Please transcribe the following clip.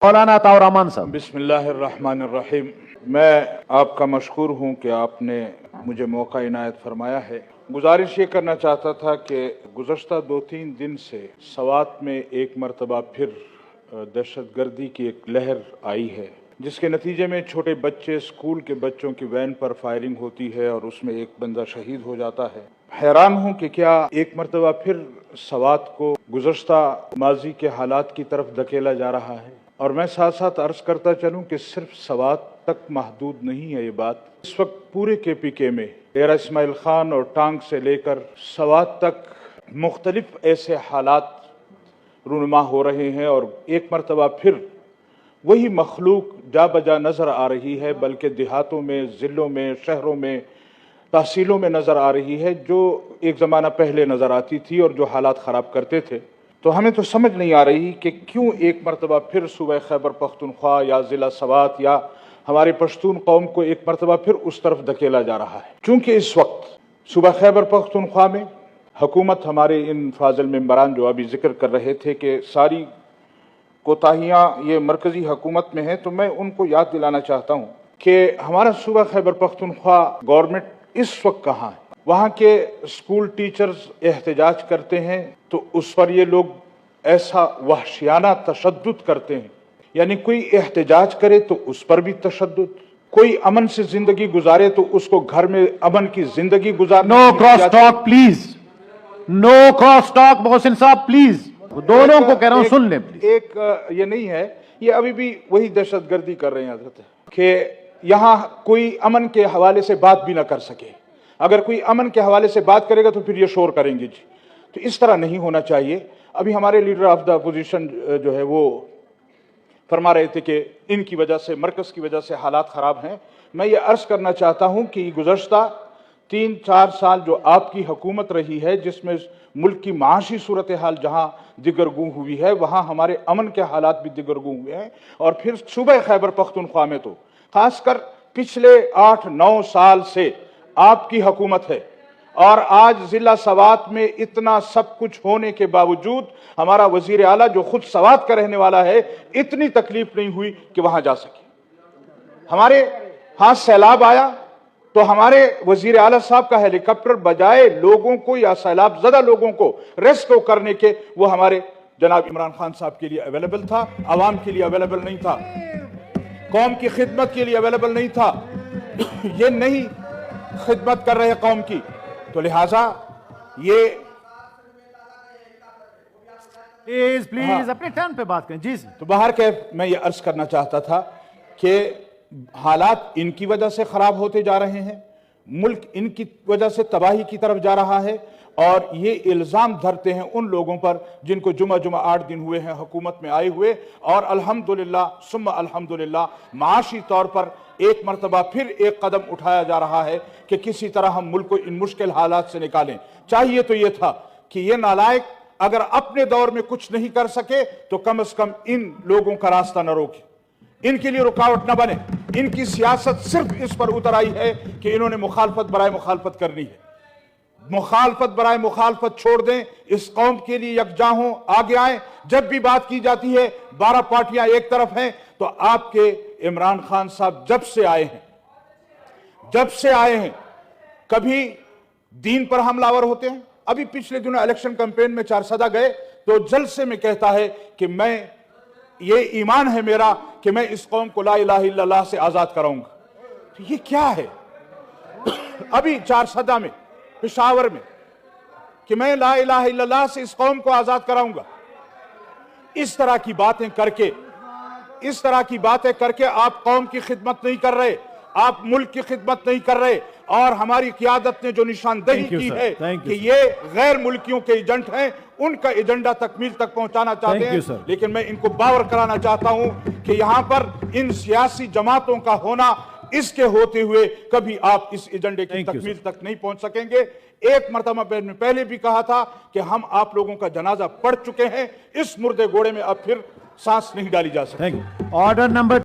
مولانا عطاء الرحمان صاحب۔ बिस्मिल्लाह अर्रहमान अर्रहीम। मैं आपका मशकूर हूँ कि आपने मुझे मौका इनायत फरमाया है। गुजारिश ये करना चाहता था कि गुज़श्ता 2-3 दिन से सवात में एक मरतबा फिर दहशतगर्दी की एक लहर आई है, जिसके नतीजे में छोटे बच्चे, स्कूल के बच्चों की वैन पर फायरिंग होती है और उसमें एक बंदा शहीद हो जाता है। हैरान हूँ कि क्या एक मरतबा फिर सवात को गुज़श्ता माजी के हालात की तरफ धकेला जा रहा है। और मैं साथ साथ अर्ज करता चलूँ कि सिर्फ सवात तक महदूद नहीं है ये बात। इस वक्त पूरे KPK में डेरा इस्माइल खान और टांग से लेकर सवात तक मुख्तलिफ ऐसे हालात रूनुमा हो रहे हैं और एक मरतबा फिर वही मखलूक जा बजा नज़र आ रही है, बल्कि देहातों में, ज़िलों में, शहरों में, तहसीलों में नज़र आ रही है, जो एक ज़माना पहले नज़र आती थी और जो हालात ख़राब करते थे। तो हमें तो समझ नहीं आ रही कि क्यों एक मरतबा फिर सूबा खैबर पख्तूनख्वा या ज़िला सवात या हमारे पश्तून कौम को एक मरतबा फिर उस तरफ धकेला जा रहा है। चूँकि इस वक्त सूबा खैबर पख्तूनख्वा में हुकूमत, हमारे इन फाजिल मेंबरान जो अभी जिक्र कर रहे थे कि सारी कोताहियाँ ये मरकज़ी हुकूमत में है, तो मैं उनको याद दिलाना चाहता हूँ कि हमारा सूबा खैबर पख्तूनख्वा गवर्नमेंट इस वक्त कहाँ है। वहाँ के स्कूल टीचर्स एहतजाज करते हैं तो उस पर ये लोग ऐसा वहशियाना तशद्दुद करते हैं, यानी कोई एहतजाज करे तो उस पर भी तशद्दुद, कोई अमन से जिंदगी गुजारे तो उसको घर में अमन की जिंदगी गुजार। No cross talk please, no cross talk Mohsin sahab please. दोनों को कह रहा हूं सुन ले प्लीज। एक ये नहीं है, ये अभी भी वही दहशतगर्दी कर रहे हैं हजरत, कि यहाँ कोई अमन के हवाले से बात भी ना कर सके। अगर कोई अमन के हवाले से बात करेगा तो फिर ये शोर करेंगे जी। तो इस तरह नहीं होना चाहिए। अभी हमारे लीडर ऑफ द अपोजिशन जो है वो फरमा रहे थे कि इनकी वजह से, मरकज़ की वजह से हालात ख़राब हैं। मैं ये अर्ज़ करना चाहता हूँ कि गुज़श्ता 3-4 साल जो आपकी हुकूमत रही है, जिसमें मुल्क की माशी सूरत हाल जहाँ दिगरगू हुई है, वहाँ हमारे अमन के हालात भी दिगरगू हुए हैं। और फिर सूबा खैबर पख्तूनख्वा में तो ख़ासकर पिछले 8-9 साल से आपकी हुकूमत है और आज ज़िला सवात में इतना सब कुछ होने के बावजूद हमारा वज़ीर आला, जो खुद सवात का रहने वाला है, इतनी तकलीफ नहीं हुई कि वहां जा सके। हमारे हाथ सैलाब आया तो हमारे वज़ीर आला साहब का हेलीकॉप्टर बजाए लोगों को या सैलाब ज़दा लोगों को रेस्क्यू करने के, वो हमारे जनाब इमरान खान साहब के लिए अवेलेबल था, आवाम के लिए अवेलेबल नहीं था, कौम की खिदमत के लिए अवेलेबल नहीं था। ये नहीं खिदमत कर रहे कौम की, तो लिहाजा ये प्लीज अपने टर्न पे बात करें जी। तो बाहर के मैं ये अर्ज करना चाहता था कि हालात इनकी वजह से खराब होते जा रहे हैं, मुल्क इनकी वजह से तबाही की तरफ जा रहा है और ये इल्ज़ाम धरते हैं उन लोगों पर जिनको जुमा 8 दिन हुए हैं हुकूमत में आए हुए। और अल्हम्दुलिल्लाह सुम्मा अल्हम्दुलिल्लाह माशी तौर पर एक मरतबा फिर एक कदम उठाया जा रहा है कि किसी तरह हम मुल्क को इन मुश्किल हालात से निकालें। चाहिए तो ये था कि ये नालायक अगर अपने दौर में कुछ नहीं कर सके तो कम से कम इन लोगों का रास्ता न रोके, इनके लिए रुकावट न बने। इनकी सियासत सिर्फ इस पर उतर आई है कि इन्होंने मुखालफत बराए मुखालफत करनी है। मुखालफत बराए मुखालफत छोड़ दें, इस कौम के लिए यकजा हों, आगे आए। जब भी बात की जाती है 12 पार्टियां एक तरफ हैं, तो आपके इमरान खान साहब जब से आए हैं कभी दीन पर हमलावर होते हैं। अभी पिछले दिनों इलेक्शन कैंपेन में 4 सदा गए तो जलसे में कहता है कि मैं, ये ईमान है मेरा कि मैं इस कौम को ला इलाहा इल्लल्लाह से आजाद कराऊंगा। तो ये क्या है? अभी 4 सदा में पेशावर में कि मैं ला इलाहा इल्लल्लाह से इस कौम को आजाद कराऊंगा। इस तरह की बातें करके आप कौम की खिदमत नहीं कर रहे, आप मुल्क की खिदमत नहीं कर रहे। और हमारी क़ियादत ने जो निशानदेही की है कि ये गैर मुल्कियों के एजेंट हैं, उनका एजेंडा तकमील तक पहुंचाना चाहते हैं। लेकिन मैं इनको बावर कराना चाहता हूं कि यहां पर इन सियासी जमातों का होना, इसके होते हुए कभी आप इस एजेंडे की तकमील तक नहीं पहुंच सकेंगे। एक मरतबा मैंने पहले भी कहा था कि हम आप लोगों का जनाजा पढ़ चुके हैं, इस मुर्दे घोड़े में अब फिर सांस नहीं डाली जा सकती। Order number